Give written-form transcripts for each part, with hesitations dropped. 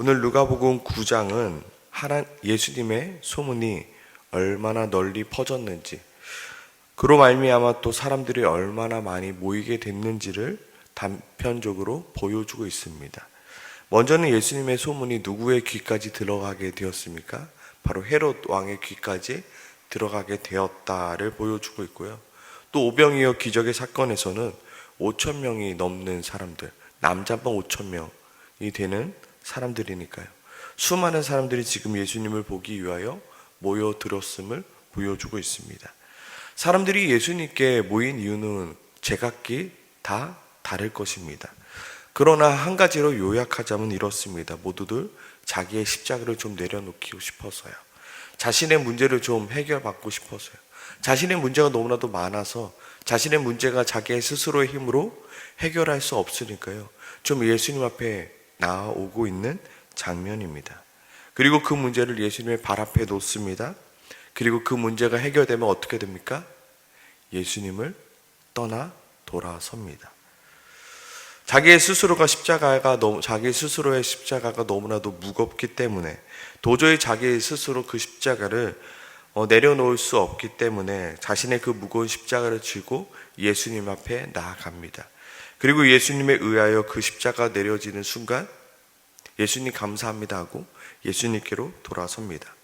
오늘 누가복음 9장은 예수님의 소문이 얼마나 널리 퍼졌는지, 그로 말미암아 또 사람들이 얼마나 많이 모이게 됐는지를 단편적으로 보여주고 있습니다. 먼저는 예수님의 소문이 누구의 귀까지 들어가게 되었습니까? 바로 헤롯 왕의 귀까지 들어가게 되었다를 보여주고 있고요. 또 오병이어 기적의 사건에서는 5천 명이 넘는 사람들, 남자만 5천 명이 되는 사람들이니까요. 수많은 사람들이 지금 예수님을 보기 위하여 모여들었음을 보여주고 있습니다. 사람들이 예수님께 모인 이유는 제각기 다 다를 것입니다. 그러나 한 가지로 요약하자면 이렇습니다. 모두들 자기의 십자가를 좀 내려놓기 싶어서요. 자신의 문제를 좀 해결받고 싶어서요. 자신의 문제가 너무나도 많아서 자신의 문제가 자기의 스스로의 힘으로 해결할 수 없으니까요. 좀 예수님 앞에 나아오고 있는 장면입니다. 그리고 그 문제를 예수님의 발 앞에 놓습니다. 그리고 그 문제가 해결되면 어떻게 됩니까? 예수님을 떠나 돌아섭니다. 자기 스스로의 십자가가 너무나도 무겁기 때문에 도저히 자기 스스로 그 십자가를 내려놓을 수 없기 때문에 자신의 그 무거운 십자가를 쥐고 예수님 앞에 나아갑니다. 그리고 예수님에 의하여 그 십자가 내려지는 순간 예수님 감사합니다 하고 예수님께로 돌아섭니다.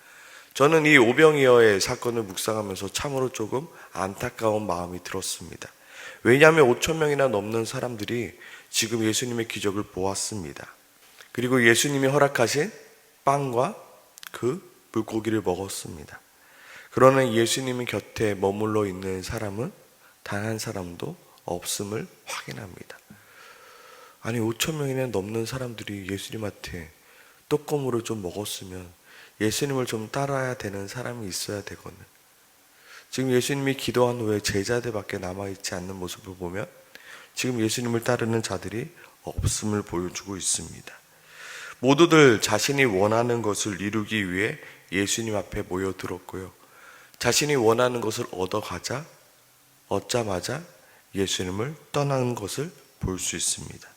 저는 이 오병이어의 사건을 묵상하면서 참으로 조금 안타까운 마음이 들었습니다. 왜냐하면 5천 명이나 넘는 사람들이 지금 예수님의 기적을 보았습니다. 그리고 예수님이 허락하신 빵과 그 물고기를 먹었습니다. 그러나 예수님 곁에 머물러 있는 사람은 단 한 사람도 없음을 확인합니다. 아니 5천 명이나 넘는 사람들이 예수님한테 떡고물을 좀 먹었으면 예수님을 좀 따라야 되는 사람이 있어야 되거든. 지금 예수님이 기도한 후에 제자들밖에 남아있지 않는 모습을 보면 지금 예수님을 따르는 자들이 없음을 보여주고 있습니다. 모두들 자신이 원하는 것을 이루기 위해 예수님 앞에 모여들었고요. 자신이 원하는 것을 얻자마자 예수님을 떠나는 것을 볼 수 있습니다.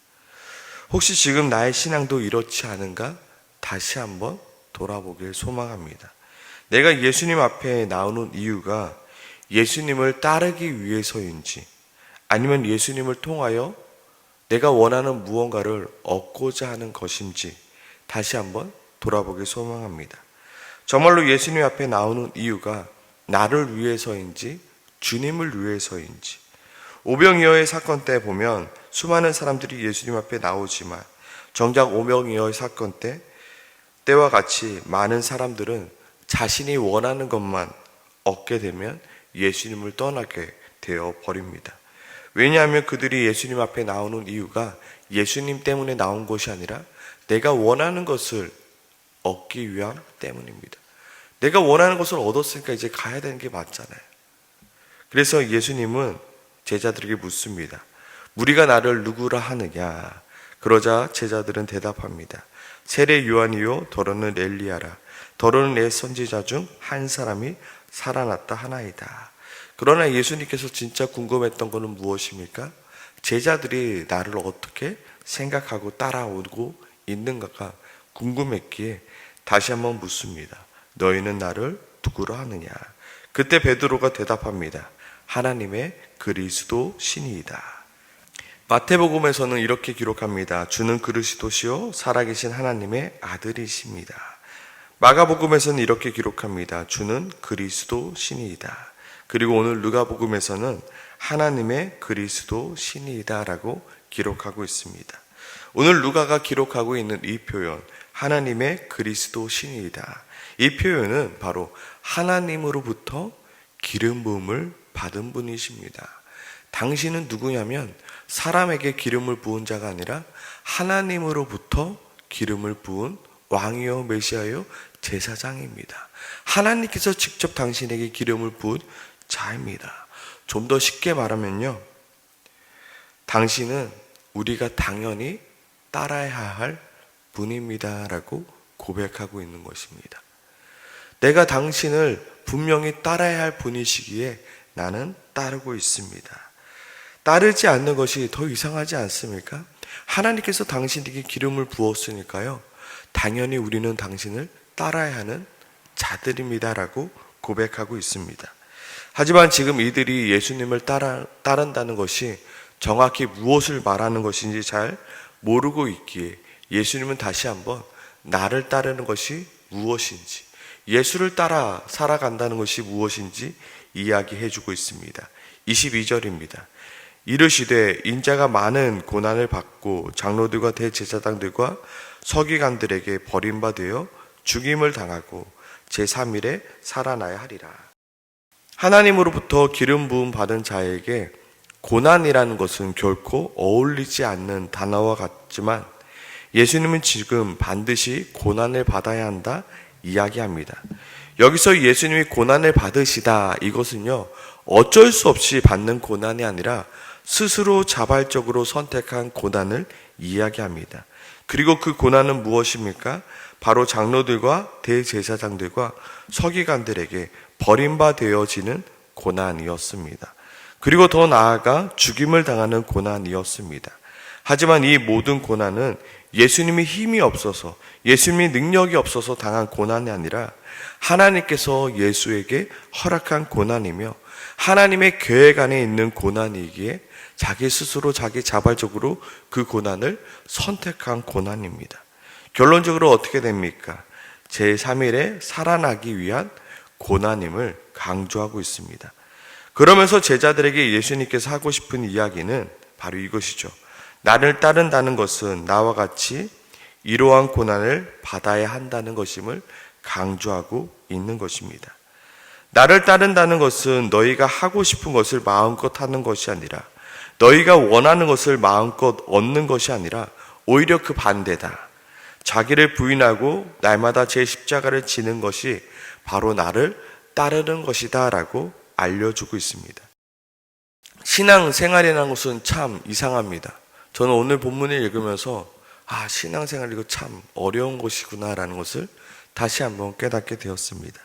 혹시 지금 나의 신앙도 이렇지 않은가? 다시 한번 돌아보길 소망합니다. 내가 예수님 앞에 나오는 이유가 예수님을 따르기 위해서인지 아니면 예수님을 통하여 내가 원하는 무언가를 얻고자 하는 것인지 다시 한번 돌아보길 소망합니다. 정말로 예수님 앞에 나오는 이유가 나를 위해서인지 주님을 위해서인지. 오병이어의 사건 때 보면 수많은 사람들이 예수님 앞에 나오지만 정작 오병이어의 사건 때와 같이 많은 사람들은 자신이 원하는 것만 얻게 되면 예수님을 떠나게 되어 버립니다. 왜냐하면 그들이 예수님 앞에 나오는 이유가 예수님 때문에 나온 것이 아니라 내가 원하는 것을 얻기 위함 때문입니다. 내가 원하는 것을 얻었으니까 이제 가야 되는 게 맞잖아요. 그래서 예수님은 제자들에게 묻습니다. 무리가 나를 누구라 하느냐? 그러자 제자들은 대답합니다. 세례 요한이요 더러는 엘리야라. 더러는 내 선지자 중 한 사람이 살아났다 하나이다. 그러나 예수님께서 진짜 궁금했던 것은 무엇입니까? 제자들이 나를 어떻게 생각하고 따라오고 있는가가 궁금했기에 다시 한번 묻습니다. 너희는 나를 누구라 하느냐? 그때 베드로가 대답합니다. 하나님의 그리스도 신이이다. 마태복음에서는 이렇게 기록합니다. 주는 그리스도시요 살아계신 하나님의 아들이십니다. 마가복음에서는 이렇게 기록합니다. 주는 그리스도 신이이다. 그리고 오늘 누가복음에서는 하나님의 그리스도 신이이다 라고 기록하고 있습니다. 오늘 누가가 기록하고 있는 이 표현, 하나님의 그리스도 신이이다. 이 표현은 바로 하나님으로부터 기름 부음을 받은 분이십니다. 당신은 누구냐면 사람에게 기름을 부은 자가 아니라 하나님으로부터 기름을 부은 왕이요 메시아요 제사장입니다. 하나님께서 직접 당신에게 기름을 부은 자입니다. 좀 더 쉽게 말하면요, 당신은 우리가 당연히 따라야 할 분입니다 라고 고백하고 있는 것입니다. 내가 당신을 분명히 따라야 할 분이시기에 나는 따르고 있습니다. 따르지 않는 것이 더 이상하지 않습니까? 하나님께서 당신에게 기름을 부었으니까요, 당연히 우리는 당신을 따라야 하는 자들입니다라고 고백하고 있습니다. 하지만 지금 이들이 예수님을 따른다는 것이 정확히 무엇을 말하는 것인지 잘 모르고 있기에 예수님은 다시 한번 나를 따르는 것이 무엇인지, 예수를 따라 살아간다는 것이 무엇인지 이야기해 주고 있습니다. 22절입니다. 이르시되 인자가 많은 고난을 받고 장로들과 대제사장들과 서기관들에게 버림받아 죽임을 당하고 제3일에 살아나야 하리라. 하나님으로부터 기름 부음 받은 자에게 고난이라는 것은 결코 어울리지 않는 단어와 같지만 예수님은 지금 반드시 고난을 받아야 한다 이야기합니다. 여기서 예수님이 고난을 받으시다, 이것은요 어쩔 수 없이 받는 고난이 아니라 스스로 자발적으로 선택한 고난을 이야기합니다. 그리고 그 고난은 무엇입니까? 바로 장로들과 대제사장들과 서기관들에게 버림받아지는 고난이었습니다. 그리고 더 나아가 죽임을 당하는 고난이었습니다. 하지만 이 모든 고난은 예수님이 힘이 없어서, 예수님이 능력이 없어서 당한 고난이 아니라 하나님께서 예수에게 허락한 고난이며 하나님의 계획 안에 있는 고난이기에 자기 스스로 자기 자발적으로 그 고난을 선택한 고난입니다. 결론적으로 어떻게 됩니까? 제3일에 살아나기 위한 고난임을 강조하고 있습니다. 그러면서 제자들에게 예수님께서 하고 싶은 이야기는 바로 이것이죠. 나를 따른다는 것은 나와 같이 이러한 고난을 받아야 한다는 것임을 강조하고 있는 것입니다. 나를 따른다는 것은 너희가 하고 싶은 것을 마음껏 하는 것이 아니라, 너희가 원하는 것을 마음껏 얻는 것이 아니라 오히려 그 반대다. 자기를 부인하고 날마다 제 십자가를 지는 것이 바로 나를 따르는 것이다 라고 알려주고 있습니다. 신앙생활이라는 것은 참 이상합니다. 저는 오늘 본문을 읽으면서 신앙생활 이거 참 어려운 것이구나 라는 것을 다시 한번 깨닫게 되었습니다.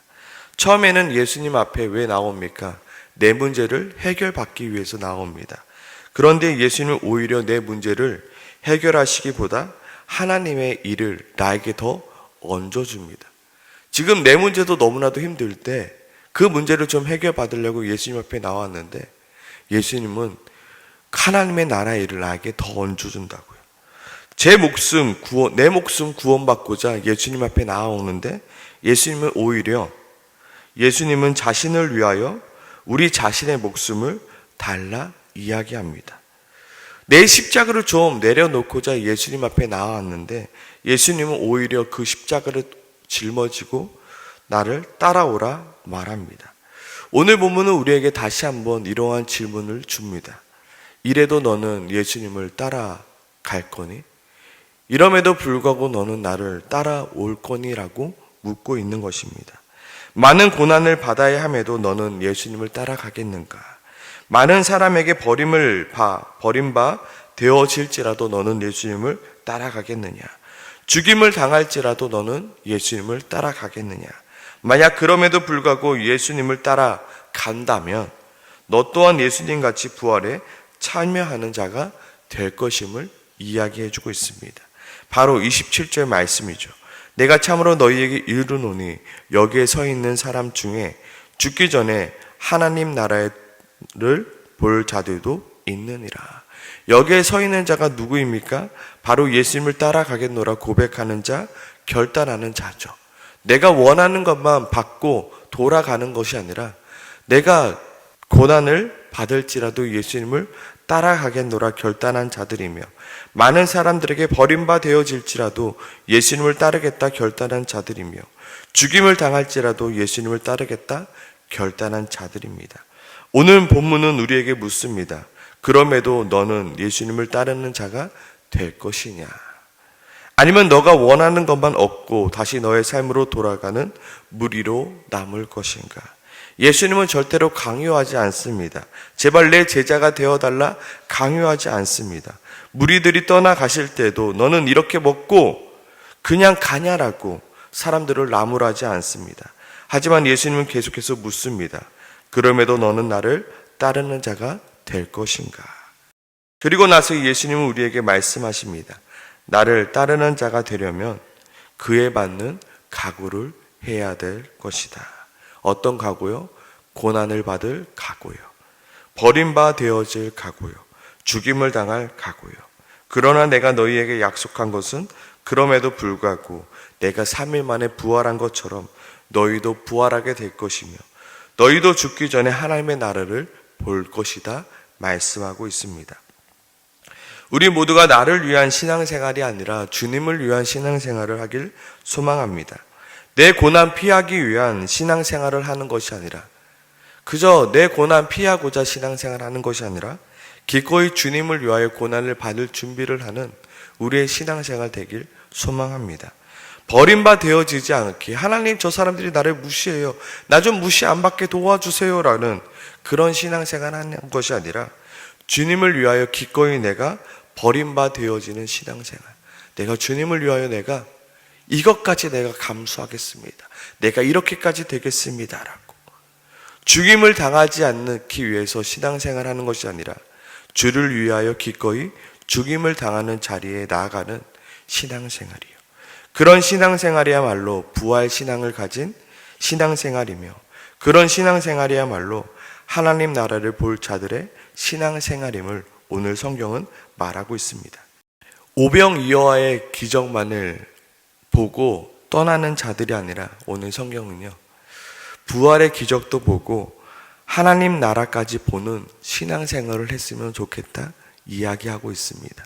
처음에는 예수님 앞에 왜 나옵니까? 내 문제를 해결받기 위해서 나옵니다. 그런데 예수님은 오히려 내 문제를 해결하시기보다 하나님의 일을 나에게 더 얹어줍니다. 지금 내 문제도 너무나도 힘들 때 그 문제를 좀 해결받으려고 예수님 앞에 나왔는데 예수님은 하나님의 나라의 일을 나에게 더 얹어준다고요. 내 목숨 구원받고자 예수님 앞에 나아오는데 예수님은 오히려 예수님은 자신을 위하여 우리 자신의 목숨을 달라 이야기합니다. 내 십자가를 좀 내려놓고자 예수님 앞에 나왔는데 예수님은 오히려 그 십자가를 짊어지고 나를 따라오라 말합니다. 오늘 본문은 우리에게 다시 한번 이러한 질문을 줍니다. 이래도 너는 예수님을 따라갈 거니? 이럼에도 불구하고 너는 나를 따라올 거니? 라고 묻고 있는 것입니다. 많은 고난을 받아야 함에도 너는 예수님을 따라가겠는가? 많은 사람에게 버림바 되어질지라도 너는 예수님을 따라가겠느냐? 죽임을 당할지라도 너는 예수님을 따라가겠느냐? 만약 그럼에도 불구하고 예수님을 따라간다면 너 또한 예수님 같이 부활에 참여하는 자가 될 것임을 이야기해 주고 있습니다. 바로 27절 말씀이죠. 내가 참으로 너희에게 이르노니 여기에 서 있는 사람 중에 죽기 전에 하나님 나라를 볼 자들도 있느니라. 여기에 서 있는 자가 누구입니까? 바로 예수님을 따라가겠노라 고백하는 자, 결단하는 자죠. 내가 원하는 것만 받고 돌아가는 것이 아니라 내가 고난을 받을지라도 예수님을 따라가겠노라 결단한 자들이며 많은 사람들에게 버림바 되어질지라도 예수님을 따르겠다 결단한 자들이며 죽임을 당할지라도 예수님을 따르겠다 결단한 자들입니다. 오늘 본문은 우리에게 묻습니다. 그럼에도 너는 예수님을 따르는 자가 될 것이냐? 아니면 너가 원하는 것만 얻고 다시 너의 삶으로 돌아가는 무리로 남을 것인가? 예수님은 절대로 강요하지 않습니다. 제발 내 제자가 되어달라 강요하지 않습니다. 무리들이 떠나가실 때도 너는 이렇게 먹고 그냥 가냐라고 사람들을 나무라지 않습니다. 하지만 예수님은 계속해서 묻습니다. 그럼에도 너는 나를 따르는 자가 될 것인가? 그리고 나서 예수님은 우리에게 말씀하십니다. 나를 따르는 자가 되려면 그에 맞는 각오를 해야 될 것이다. 어떤 각오요? 고난을 받을 각오요. 버림바 되어질 각오요. 죽임을 당할 각오요. 그러나 내가 너희에게 약속한 것은 그럼에도 불구하고 내가 3일 만에 부활한 것처럼 너희도 부활하게 될 것이며 너희도 죽기 전에 하나님의 나라를 볼 것이다 말씀하고 있습니다. 우리 모두가 나를 위한 신앙생활이 아니라 주님을 위한 신앙생활을 하길 소망합니다. 내 고난 피하기 위한 신앙생활을 하는 것이 아니라 그저 내 고난 피하고자 신앙생활하는 것이 아니라 기꺼이 주님을 위하여 고난을 받을 준비를 하는 우리의 신앙생활 되길 소망합니다. 버림바 되어지지 않게 하나님 저 사람들이 나를 무시해요. 나 좀 무시 안 받게 도와주세요 라는 그런 신앙생활 하는 것이 아니라 주님을 위하여 기꺼이 내가 버림바 되어지는 신앙생활. 내가 주님을 위하여 내가 이것까지 내가 감수하겠습니다. 내가 이렇게까지 되겠습니다 라고 죽임을 당하지 않기 위해서 신앙생활 하는 것이 아니라 주를 위하여 기꺼이 죽임을 당하는 자리에 나아가는 신앙생활이요. 그런 신앙생활이야말로 부활 신앙을 가진 신앙생활이며 그런 신앙생활이야말로 하나님 나라를 볼 자들의 신앙생활임을 오늘 성경은 말하고 있습니다. 오병이어의 기적만을 보고 떠나는 자들이 아니라 오늘 성경은요, 부활의 기적도 보고 하나님 나라까지 보는 신앙생활을 했으면 좋겠다 이야기하고 있습니다.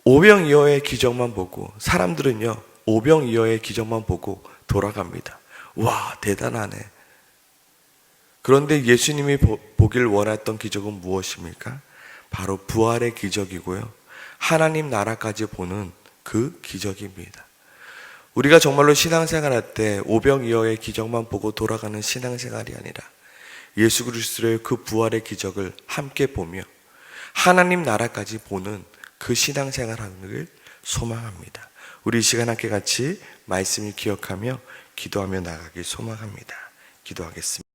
오병이어의 기적만 보고 사람들은요, 오병이어의 기적만 보고 돌아갑니다. 와, 대단하네. 그런데 예수님이 보길 원했던 기적은 무엇입니까? 바로 부활의 기적이고요, 하나님 나라까지 보는 그 기적입니다. 우리가 정말로 신앙생활할 때 오병이어의 기적만 보고 돌아가는 신앙생활이 아니라 예수 그리스도의 그 부활의 기적을 함께 보며 하나님 나라까지 보는 그 신앙생활하는 걸 소망합니다. 우리 이 시간 함께 같이 말씀을 기억하며 기도하며 나가길 소망합니다. 기도하겠습니다.